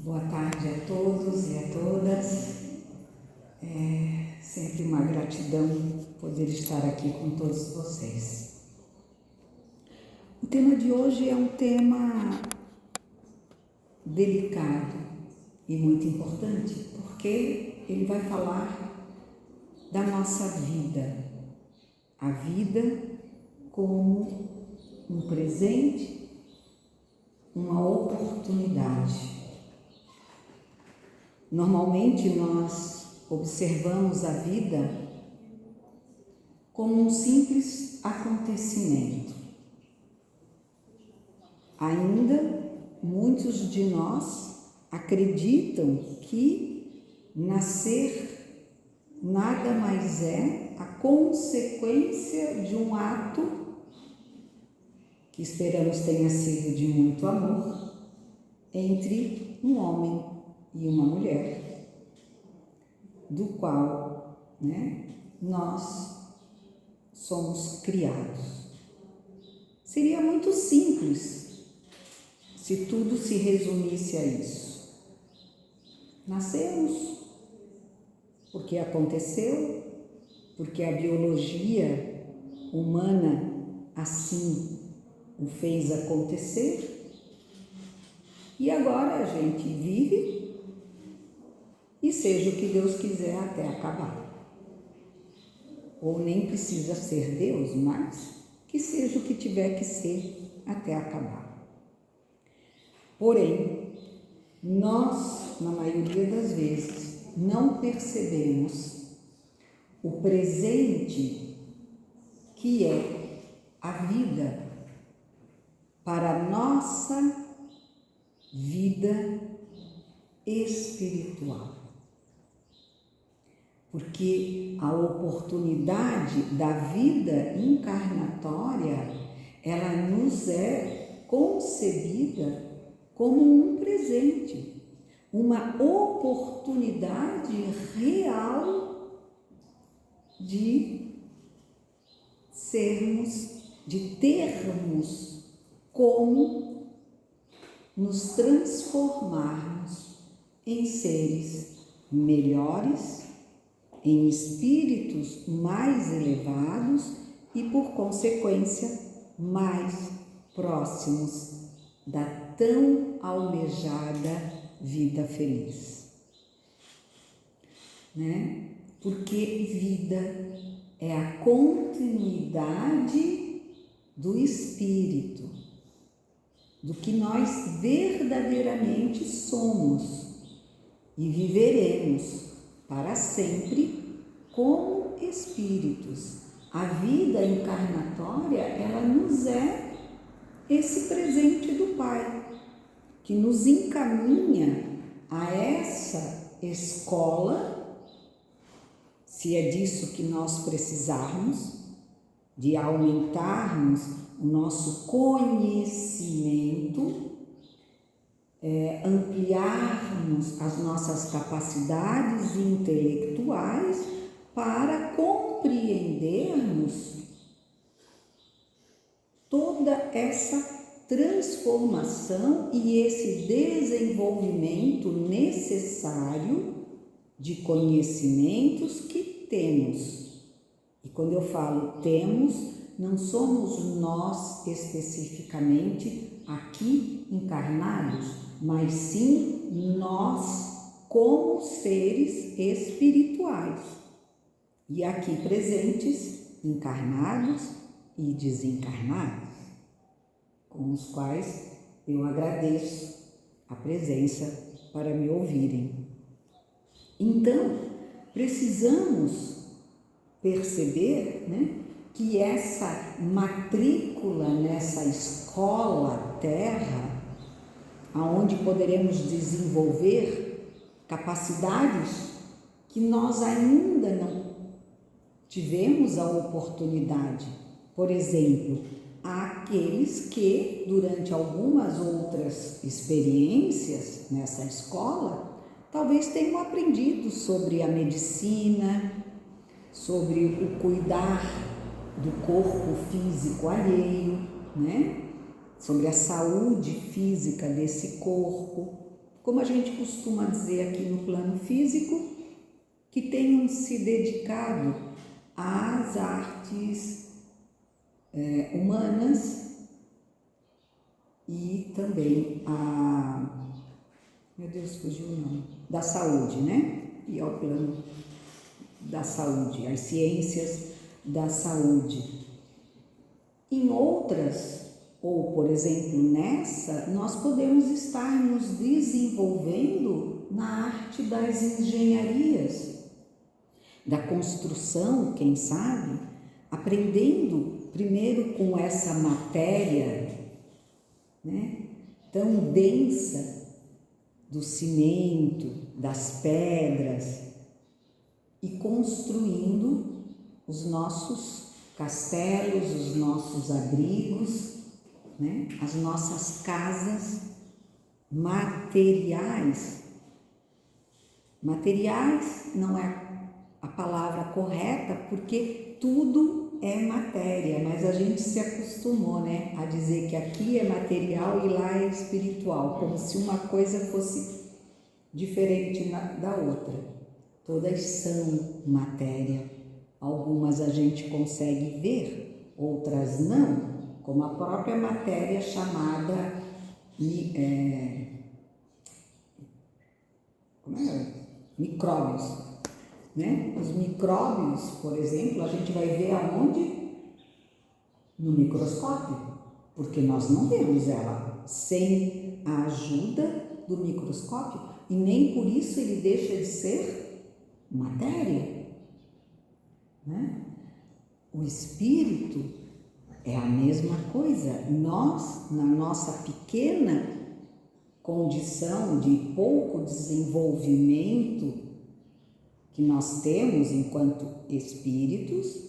Boa tarde a todos e a todas. É sempre uma gratidão poder estar aqui com todos vocês. O tema de hoje é um tema delicado e muito importante, porque ele vai falar da nossa vida. A vida como um presente, uma oportunidade. Normalmente nós observamos a vida como um simples acontecimento. Ainda muitos de nós acreditam que nascer nada mais é a consequência de um ato que esperamos tenha sido de muito amor entre um homem e uma mulher, do qual, nós somos criados. Seria muito simples se tudo se resumisse a isso. Nascemos porque aconteceu, porque a biologia humana assim o fez acontecer, e agora a gente vive e seja o que Deus quiser até acabar. Ou nem precisa ser Deus, mas que seja o que tiver que ser até acabar. Porém, nós, na maioria das vezes, não percebemos o presente que é a vida para a nossa vida espiritual. Porque a oportunidade da vida encarnatória, ela nos é concebida como um presente, uma oportunidade real de termos como nos transformarmos em seres melhores, em espíritos mais elevados e, por consequência, mais próximos da tão almejada vida feliz. Porque vida é a continuidade do espírito, do que nós verdadeiramente somos e viveremos para sempre como espíritos. A vida encarnatória, ela nos é esse presente do Pai, que nos encaminha a essa escola, se é disso que nós precisarmos, de aumentarmos o nosso conhecimento, ampliarmos as nossas capacidades intelectuais para compreendermos toda essa transformação e esse desenvolvimento necessário de conhecimentos que temos. E quando eu falo temos, não somos nós especificamente aqui encarnados, mas sim nós como seres espirituais e aqui presentes, encarnados e desencarnados, com os quais eu agradeço a presença para me ouvirem. Então, precisamos perceber, que essa matrícula nessa escola Terra, aonde poderemos desenvolver capacidades que nós ainda não tivemos a oportunidade. Por exemplo, há aqueles que, durante algumas outras experiências nessa escola, talvez tenham aprendido sobre a medicina, sobre o cuidar do corpo físico alheio, sobre a saúde física desse corpo, como a gente costuma dizer aqui no plano físico, que tenham se dedicado às artes humanas e também meu Deus, fugiu o nome, da saúde, né? E ao plano da saúde, as ciências da saúde. Em outras, ou por exemplo nessa, nós podemos estar nos desenvolvendo na arte das engenharias, da construção, quem sabe, aprendendo primeiro com essa matéria, né, tão densa do cimento, das pedras, e construindo os nossos castelos, os nossos abrigos, né, as nossas casas materiais. Materiais não é a palavra correta, porque tudo é matéria, mas a gente se acostumou, né, a dizer que aqui é material e lá é espiritual, como se uma coisa fosse diferente da outra. Todas são matéria. Algumas a gente consegue ver, outras não, como a própria matéria chamada micróbios. Né? Os micróbios, por exemplo, a gente vai ver aonde? No microscópio, porque nós não vemos ela sem a ajuda do microscópio, e nem por isso ele deixa de ser matéria. Né? O espírito é a mesma coisa. Nós, na nossa pequena condição de pouco desenvolvimento que nós temos enquanto espíritos,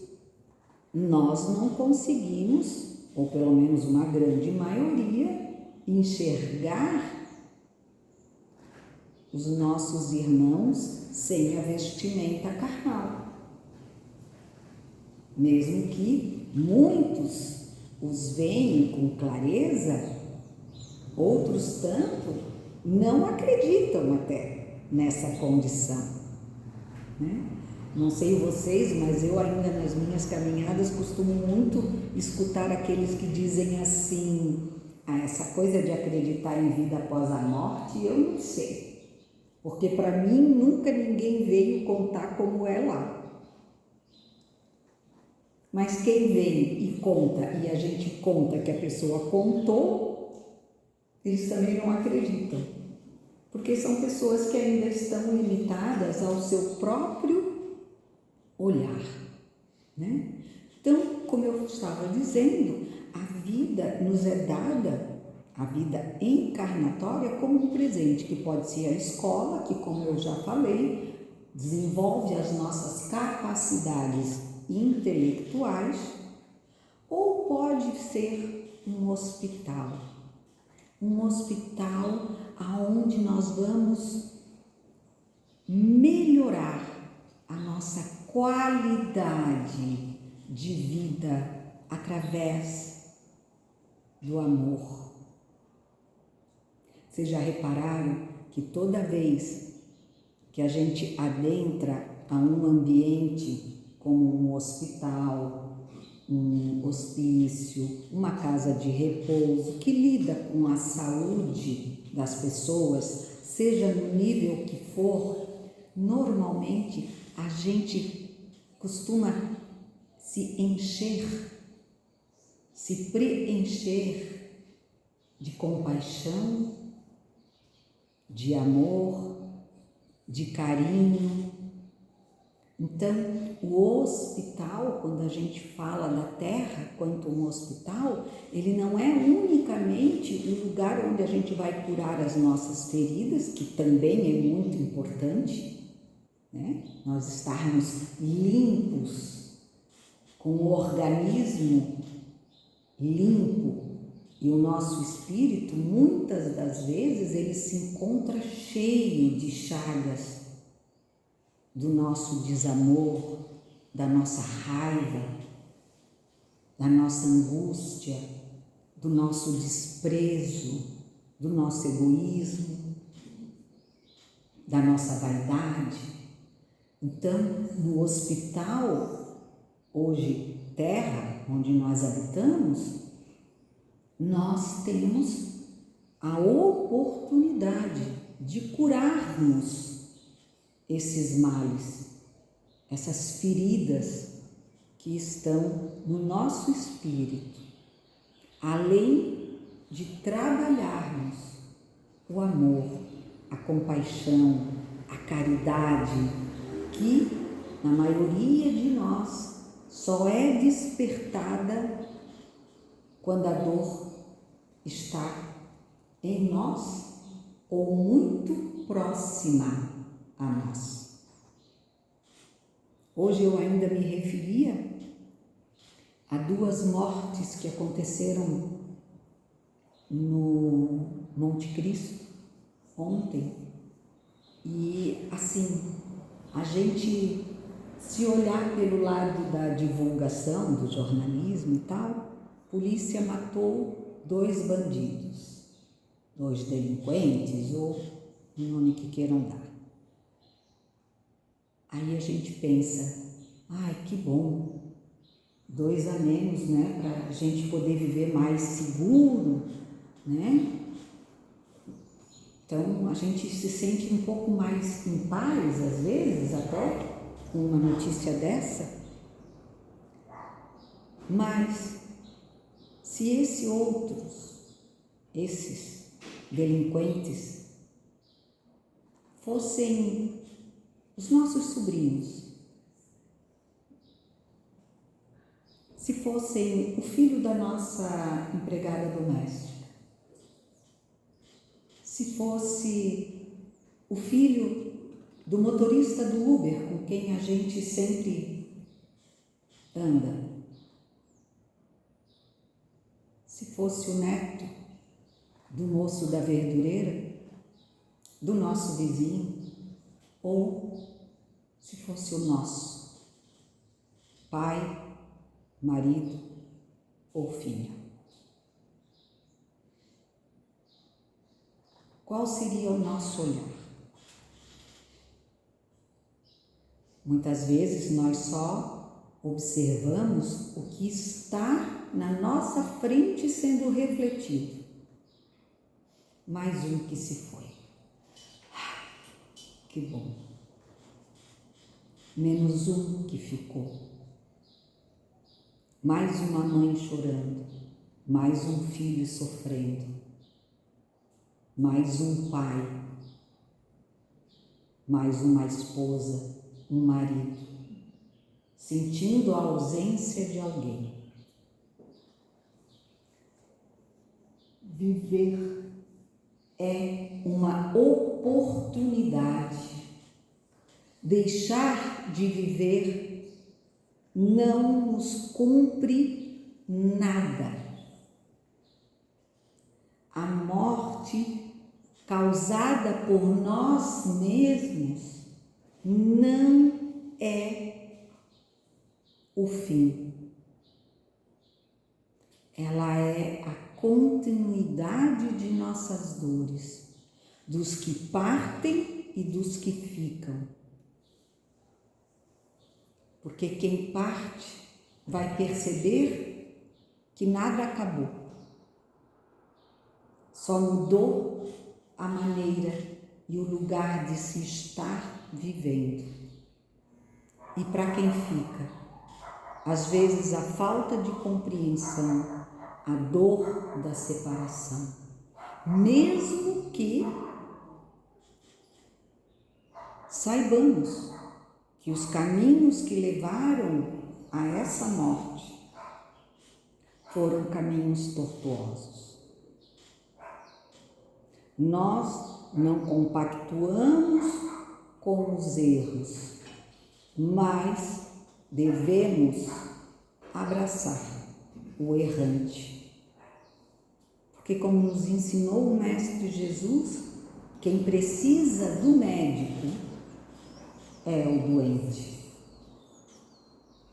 nós não conseguimos, ou pelo menos uma grande maioria, enxergar os nossos irmãos sem a vestimenta carnal. Mesmo que muitos os veem com clareza, outros tanto não acreditam até nessa condição. Né? Não sei vocês, mas eu ainda nas minhas caminhadas costumo muito escutar aqueles que dizem assim: essa coisa de acreditar em vida após a morte, eu não sei, porque para mim nunca ninguém veio contar como é lá. Mas quem vem e conta, e a gente conta que a pessoa contou, eles também não acreditam, porque são pessoas que ainda estão limitadas ao seu próprio olhar, né? Então, como eu estava dizendo, a vida nos é dada, a vida encarnatória, como um presente, que pode ser a escola, que, como eu já falei, desenvolve as nossas capacidades intelectuais, ou pode ser um hospital aonde nós vamos melhorar a nossa qualidade de vida através do amor. Vocês já repararam que toda vez que a gente adentra a um ambiente como um hospital, um hospício, uma casa de repouso, que lida com a saúde das pessoas, seja no nível que for, normalmente a gente costuma se encher, se preencher de compaixão, de amor, de carinho. Então, o hospital, quando a gente fala da Terra quanto um hospital, ele não é unicamente um lugar onde a gente vai curar as nossas feridas, que também é muito importante, né? Nós estarmos limpos, com o organismo limpo, e o nosso espírito, muitas das vezes, ele se encontra cheio de chagas do nosso desamor, da nossa raiva, da nossa angústia, do nosso desprezo, do nosso egoísmo. da nossa vaidade. Então, no hospital, hoje terra, onde nós habitamos, nós temos a oportunidade de curarmos esses males, essas feridas que estão no nosso espírito, além de trabalharmos o amor, a compaixão, a caridade, que na maioria de nós só é despertada quando a dor está em nós ou muito próxima a nós. Hoje eu ainda me referia a 2 mortes que aconteceram no Monte Cristo ontem. E assim, a gente, se olhar pelo lado da divulgação, do jornalismo e tal, a polícia matou 2 bandidos, 2 delinquentes, ou o nome que queiram dar. Aí a gente pensa, ai, que bom, 2 a menos, né, para a gente poder viver mais seguro, né? Então, a gente se sente um pouco mais em paz, às vezes, até, com uma notícia dessa. Mas, se esses delinquentes, fossem os nossos sobrinhos, se fossem o filho da nossa empregada doméstica, se fosse o filho do motorista do Uber com quem a gente sempre anda, se fosse o neto do moço da verdureira, do nosso vizinho, ou se fosse o nosso pai, marido ou filho. Qual seria o nosso olhar? Muitas vezes nós só observamos o que está na nossa frente sendo refletido. Mais um que se foi. Que bom. Menos um que ficou. Mais uma mãe chorando, mais um filho sofrendo. Mais um pai, mais uma esposa, um marido, sentindo a ausência de alguém. Viver é uma oportunidade. Deixar de viver não nos cumpre nada. A morte causada por nós mesmos não é o fim. Ela é a continuidade de nossas dores, dos que partem e dos que ficam. Porque quem parte vai perceber que nada acabou. Só mudou a maneira e o lugar de se estar vivendo. E para quem fica, às vezes a falta de compreensão, a dor da separação, mesmo que saibamos que os caminhos que levaram a essa morte foram caminhos tortuosos. Nós não compactuamos com os erros, mas devemos abraçar o errante. Porque, como nos ensinou o Mestre Jesus, quem precisa do médico é o doente.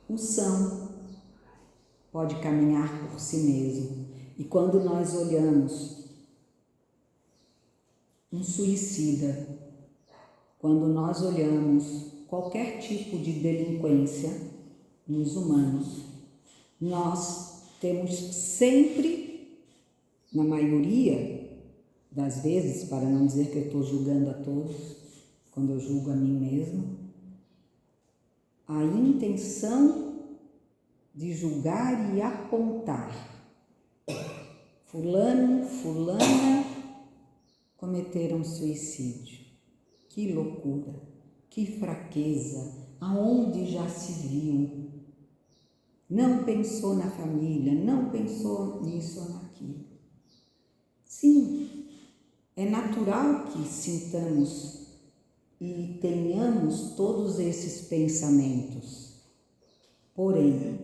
O são pode caminhar por si mesmo. E quando nós olhamos um suicida quando nós olhamos qualquer tipo de delinquência nos humanos, nós temos sempre, na maioria das vezes, para não dizer que eu estou julgando a todos, quando eu julgo a mim mesma, a intenção de julgar e apontar. Fulano, fulana cometeram suicídio. Que loucura, que fraqueza, aonde já se viu? Não pensou na família, não pensou nisso ou naquilo. Sim, é natural que sintamos e tenhamos todos esses pensamentos. Porém,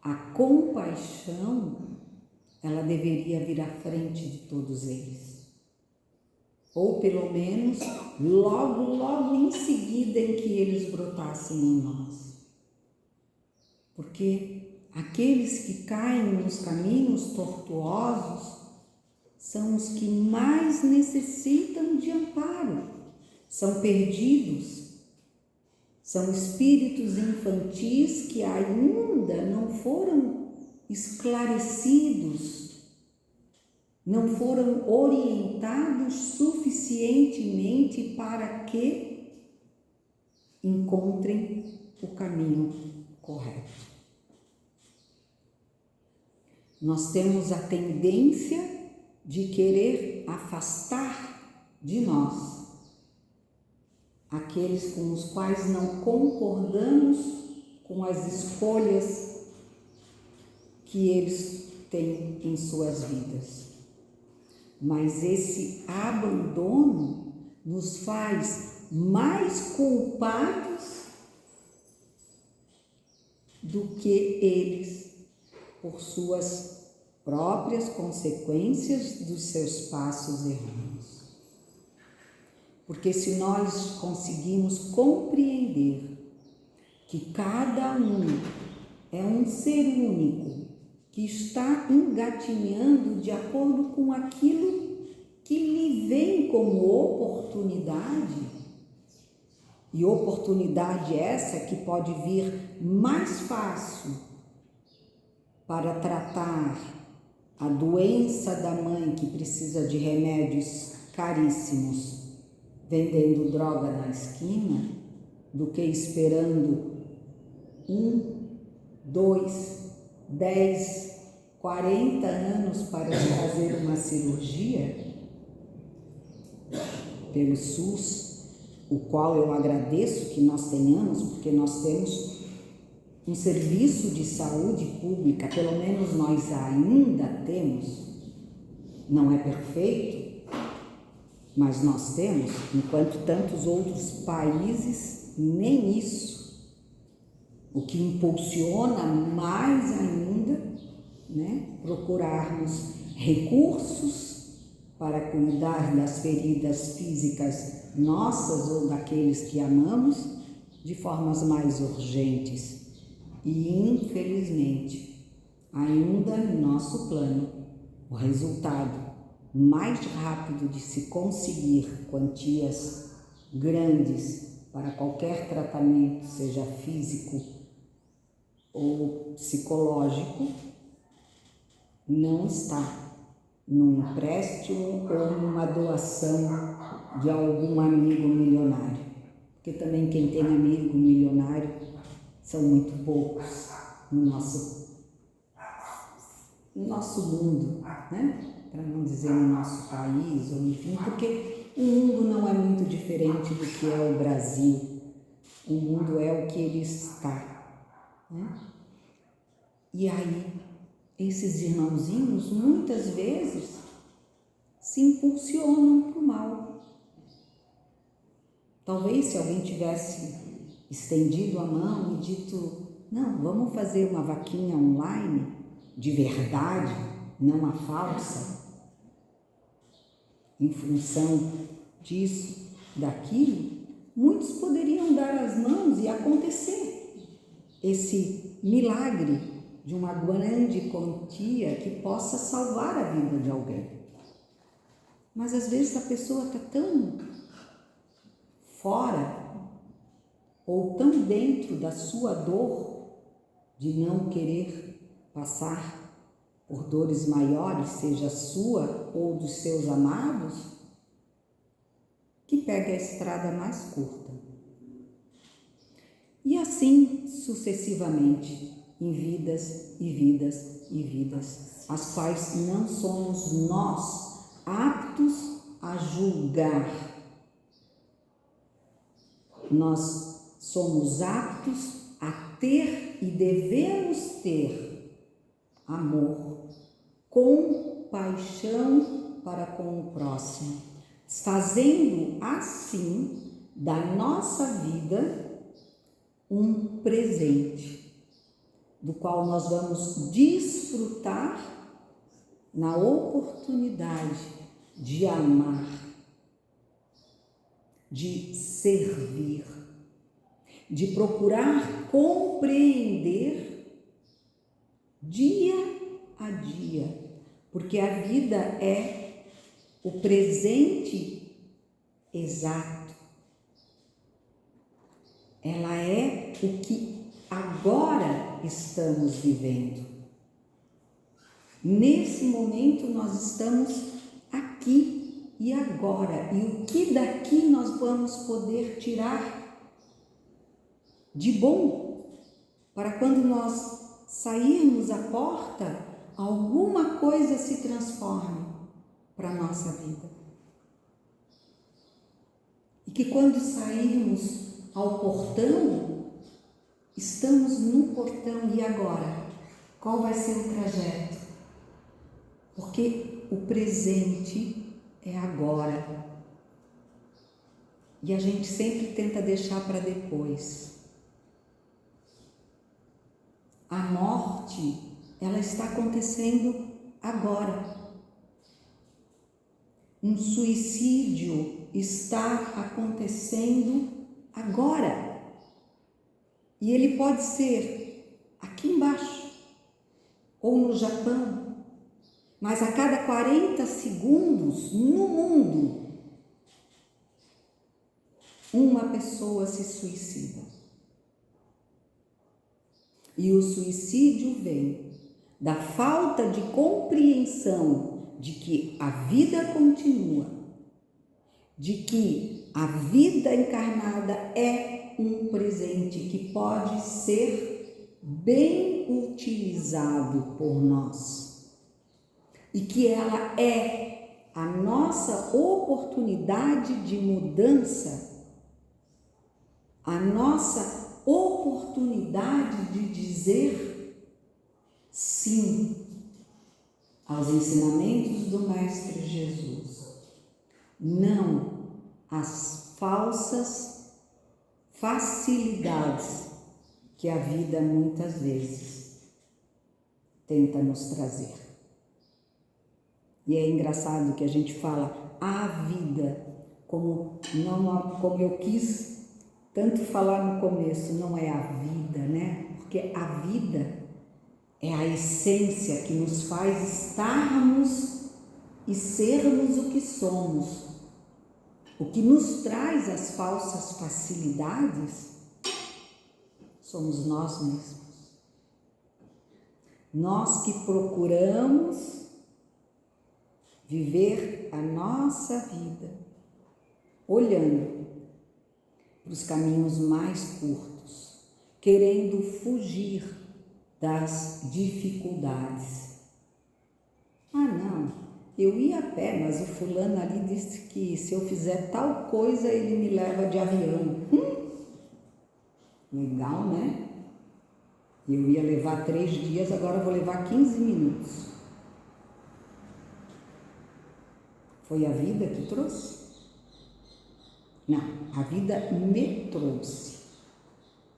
a compaixão, ela deveria vir à frente de todos eles. Ou pelo menos logo em seguida em que eles brotassem em nós. Porque aqueles que caem nos caminhos tortuosos são os que mais necessitam de amparo, são perdidos, são espíritos infantis que ainda não foram esclarecidos, não foram orientados suficientemente para que encontrem o caminho correto. Nós temos a tendência de querer afastar de nós aqueles com os quais não concordamos com as escolhas que eles têm em suas vidas. Mas esse abandono nos faz mais culpados do que eles por suas próprias consequências dos seus passos errados. Porque se nós conseguimos compreender que cada um é um ser único, que está engatinhando de acordo com aquilo que lhe vem como oportunidade, e oportunidade essa que pode vir mais fácil para tratar a doença da mãe que precisa de remédios caríssimos, vendendo droga na esquina, do que esperando 1, 2, 10, 40 anos para fazer uma cirurgia pelo SUS, o qual eu agradeço que nós tenhamos, porque nós temos um serviço de saúde pública, pelo menos nós ainda temos, não é perfeito, mas nós temos, enquanto tantos outros países nem isso. O que impulsiona mais ainda, né, procurarmos recursos para cuidar das feridas físicas nossas ou daqueles que amamos de formas mais urgentes. E, infelizmente, ainda no nosso plano, o resultado mais rápido de se conseguir quantias grandes para qualquer tratamento, seja físico ou psicológico, não está num empréstimo ou numa doação de algum amigo milionário. Porque também quem tem amigo milionário são muito poucos no nosso mundo, né? Para não dizer no nosso país, ou enfim, porque o mundo não é muito diferente do que é o Brasil. O mundo é o que ele está, né? E aí, esses irmãozinhos, muitas vezes, se impulsionam para o mal. Talvez se alguém tivesse estendido a mão e dito, não, vamos fazer uma vaquinha online de verdade, não a falsa, em função disso, daquilo, muitos poderiam dar as mãos e acontecer esse milagre de uma grande quantia que possa salvar a vida de alguém. Mas às vezes a pessoa está tão fora ou tão dentro da sua dor de não querer passar por dores maiores, seja sua ou dos seus amados, que pegue a estrada mais curta. E assim sucessivamente, em vidas e vidas e vidas, as quais não somos nós aptos a julgar. Nós somos aptos a ter e devemos ter amor, compaixão para com o próximo, fazendo assim da nossa vida um presente, do qual nós vamos desfrutar na oportunidade de amar, de servir, de procurar compreender dia a dia, porque a vida é o presente exato. Ela é o que agora estamos vivendo. Nesse momento nós estamos aqui e agora. E o que daqui nós vamos poder tirar de bom para quando nós sairmos à porta, alguma coisa se transforme para a nossa vida. E que quando sairmos ao portão, estamos no portão e agora? Qual vai ser o trajeto? Porque o presente é agora. E a gente sempre tenta deixar para depois. A morte, ela está acontecendo agora. Um suicídio está acontecendo agora. E ele pode ser aqui embaixo ou no Japão, mas a cada 40 segundos no mundo, uma pessoa se suicida. E o suicídio vem da falta de compreensão de que a vida continua, de que a vida encarnada é um presente que pode ser bem utilizado por nós e que ela é a nossa oportunidade de mudança, a nossa oportunidade de dizer sim aos ensinamentos do Mestre Jesus, não às falsas facilidades que a vida muitas vezes tenta nos trazer. E é engraçado que a gente fala a vida, como eu quis tanto falar no começo, não é a vida, né? Porque a vida é a essência que nos faz estarmos e sermos o que somos. O que nos traz as falsas facilidades somos nós mesmos. Nós que procuramos viver a nossa vida olhando para os caminhos mais curtos, querendo fugir das dificuldades. Ah, não, eu ia a pé, mas o fulano ali disse que se eu fizer tal coisa, ele me leva de avião. Legal, né? Eu ia levar 3 dias, agora eu vou levar 15 minutos. Foi a vida que trouxe? Não, a vida me trouxe.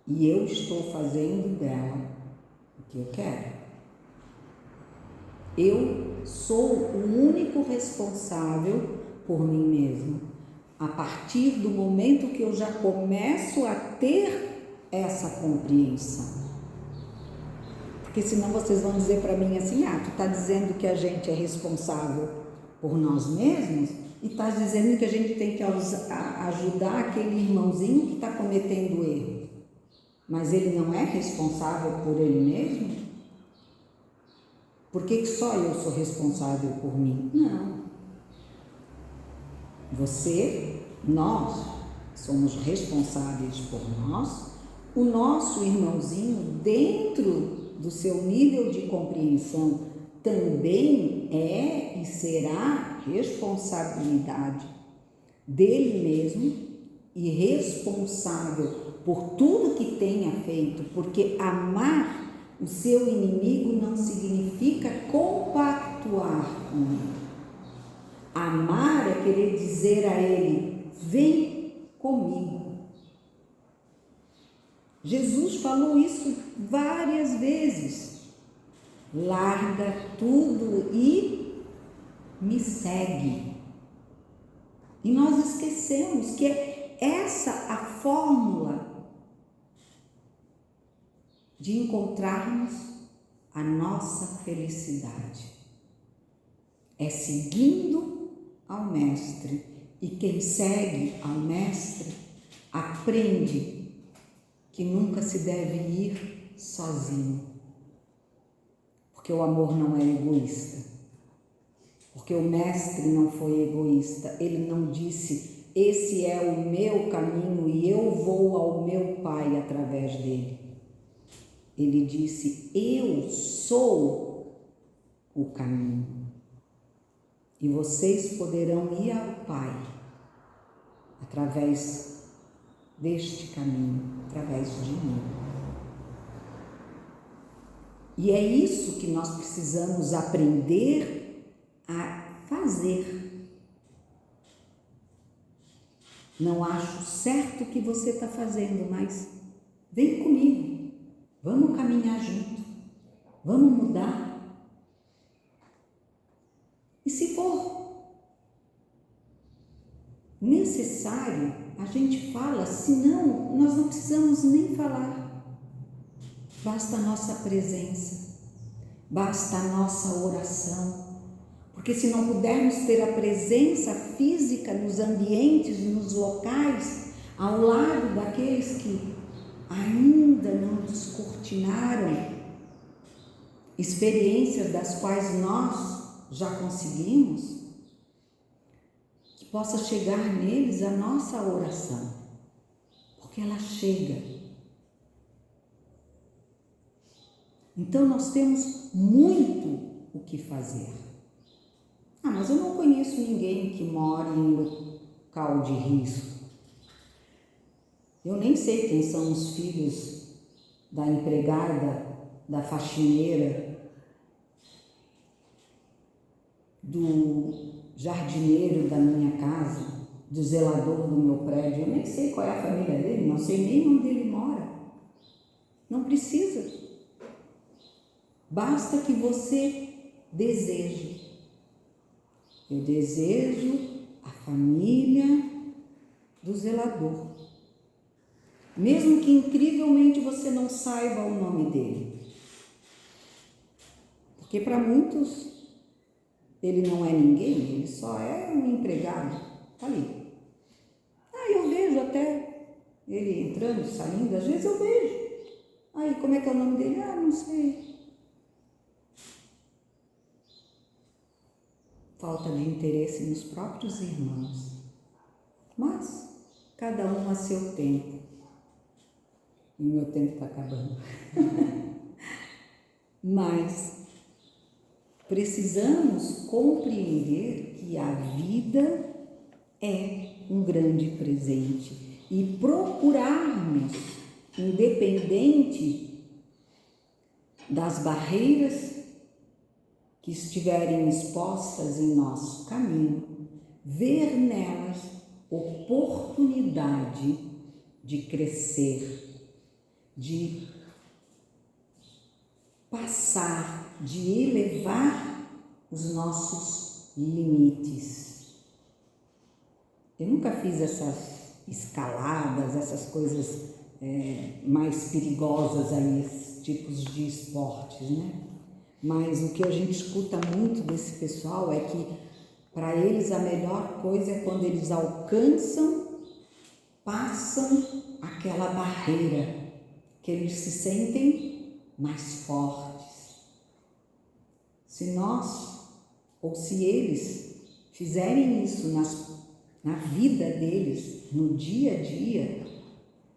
E eu estou fazendo dela o que eu quero. Eu sou o único responsável por mim mesmo. A partir do momento que eu já começo a ter essa compreensão. Porque senão vocês vão dizer para mim assim, tu está dizendo que a gente é responsável por nós mesmos e está dizendo que a gente tem que ajudar aquele irmãozinho que está cometendo erro. Mas ele não é responsável por ele mesmo? Por que só eu sou responsável por mim? Não. Você, nós, somos responsáveis por nós. O nosso irmãozinho, dentro do seu nível de compreensão, também é e será responsabilidade dele mesmo e responsável por tudo que tenha feito, porque amar o seu inimigo não significa compactuar com ele. Amar é querer dizer a ele: vem comigo. Jesus falou isso várias vezes. Larga tudo e me segue. E nós esquecemos que é essa a fórmula de encontrarmos a nossa felicidade. É seguindo ao Mestre. E quem segue ao Mestre aprende que nunca se deve ir sozinho. Porque o amor não é egoísta. Porque o Mestre não foi egoísta. Ele não disse: esse é o meu caminho e eu vou ao meu Pai através dele. Ele disse: eu sou o caminho. E vocês poderão ir ao Pai através deste caminho, através de mim. E é isso que nós precisamos aprender a fazer. Não acho certo o que você está fazendo, mas vem comigo, vamos caminhar junto, vamos mudar. E se for necessário, a gente fala, senão nós não precisamos nem falar. Basta a nossa presença, basta a nossa oração, porque se não pudermos ter a presença física nos ambientes, nos locais, ao lado daqueles que ainda não descortinaram experiências das quais nós já conseguimos, que possa chegar neles a nossa oração, porque ela chega. Então nós temos muito o que fazer. Mas eu não conheço ninguém que mora em local de risco. Eu nem sei quem são os filhos da empregada, da faxineira, do jardineiro da minha casa, do zelador do meu prédio. Eu nem sei qual é a família dele, não sei nem onde ele mora. Não precisa. Basta que você deseje. Eu desejo a família do zelador. Mesmo que incrivelmente você não saiba o nome dele. Porque para muitos ele não é ninguém, ele só é um empregado. Está ali. Eu vejo até ele entrando, saindo, às vezes eu vejo. Aí, como é que é o nome dele? Não sei. Falta de interesse nos próprios irmãos. Mas, cada um a seu tempo. E o meu tempo está acabando. Mas, precisamos compreender que a vida é um grande presente. E procurarmos, independente das barreiras que estiverem expostas em nosso caminho, ver nelas oportunidade de crescer, de passar, de elevar os nossos limites. Eu nunca fiz essas escaladas, essas coisas mais perigosas aí, esses tipos de esportes, né? Mas o que a gente escuta muito desse pessoal é que Para eles a melhor coisa é quando eles passam aquela barreira, que eles se sentem mais fortes. Se nós, ou se eles fizerem isso na vida deles, no dia a dia,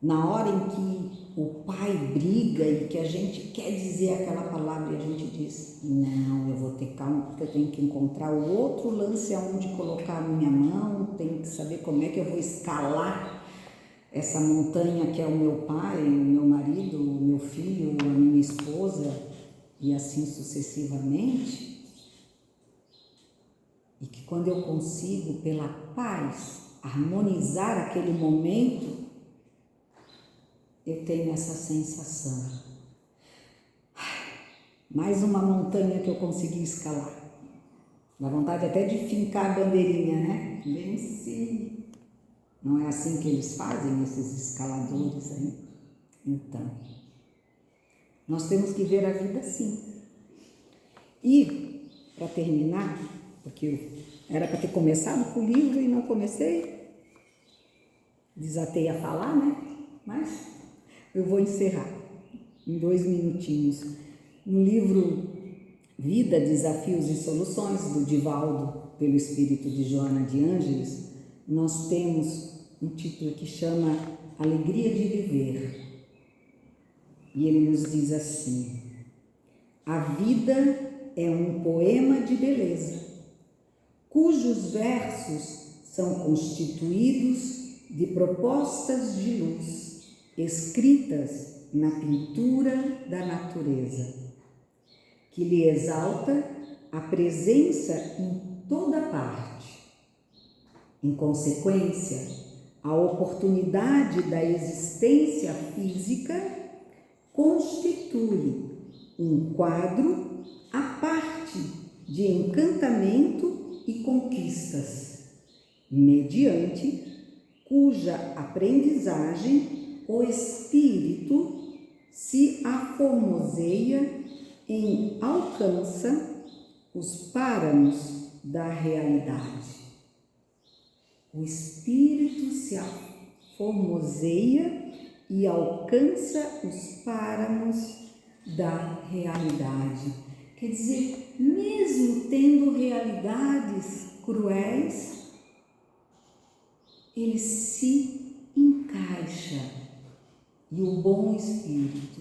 na hora em que o pai briga e que a gente quer dizer aquela palavra e a gente diz, não, eu vou ter calma porque eu tenho que encontrar o outro lance aonde colocar a minha mão, tenho que saber como é que eu vou escalar essa montanha que é o meu pai, o meu marido, o meu filho, a minha esposa e assim sucessivamente. E que quando eu consigo, pela paz, harmonizar aquele momento, eu tenho essa sensação. Mais uma montanha que eu consegui escalar. Dá vontade até de fincar a bandeirinha, né? Venci. Não é assim que eles fazem, esses escaladores aí? Então, nós temos que ver a vida assim. E, para terminar, porque era para ter começado com o livro e não comecei, desatei a falar, né? Mas eu vou encerrar em 2 minutinhos. No livro Vida, Desafios e Soluções, do Divaldo, pelo espírito de Joana de Ângeles, nós temos um título que chama Alegria de Viver. E ele nos diz assim: a vida é um poema de beleza, cujos versos são constituídos de propostas de luz, escritas na pintura da natureza, que lhe exalta a presença em toda parte. Em consequência, a oportunidade da existência física constitui um quadro à parte de encantamento e conquistas, mediante cuja aprendizagem o espírito se aformoseia em alcança os páramos da realidade. O espírito se aformoseia e alcança os páramos da realidade. Quer dizer, mesmo tendo realidades cruéis, ele se encaixa e o bom espírito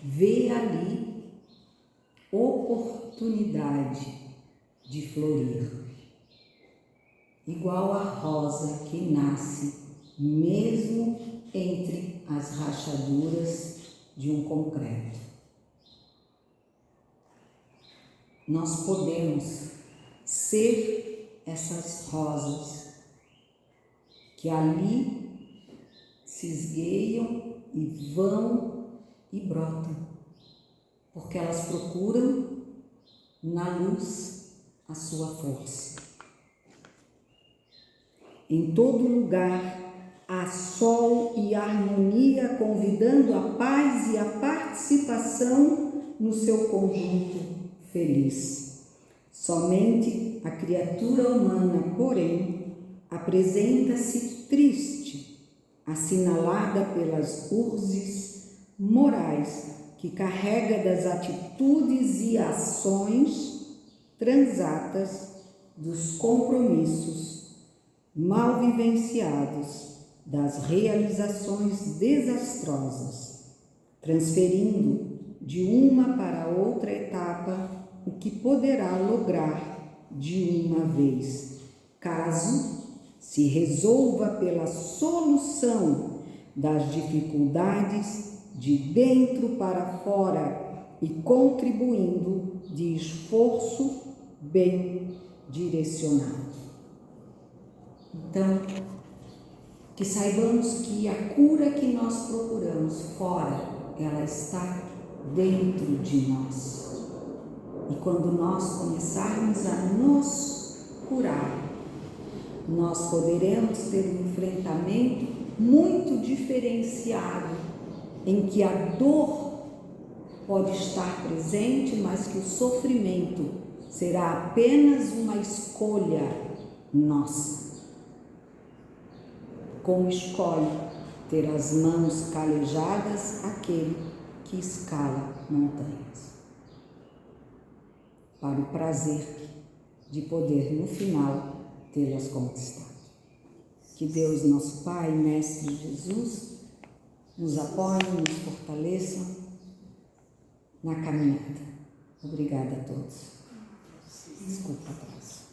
vê ali oportunidade de florir, igual a rosa que nasce mesmo entre as rachaduras de um concreto. Nós podemos ser essas rosas que ali se esgueiam e vão e brotam, porque elas procuram na luz a sua força. Em todo lugar há sol e harmonia, convidando a paz e a participação no seu conjunto feliz. Somente a criatura humana, porém, apresenta-se triste, assinalada pelas urzes morais que carrega das atitudes e ações transatas dos compromissos mal vivenciados, das realizações desastrosas, transferindo de uma para outra etapa o que poderá lograr de uma vez, caso se resolva pela solução das dificuldades de dentro para fora e contribuindo de esforço bem direcionado. Então, que saibamos que a cura que nós procuramos fora, ela está dentro de nós. E quando nós começarmos a nos curar, nós poderemos ter um enfrentamento muito diferenciado, em que a dor pode estar presente, mas que o sofrimento será apenas uma escolha nossa. Como escolhe ter as mãos calejadas aquele que escala montanhas, para o prazer de poder, no final, tê-las conquistado. Que Deus, nosso Pai, Mestre Jesus, nos apoie, nos fortaleça na caminhada. Obrigada a todos. Desculpa atrás.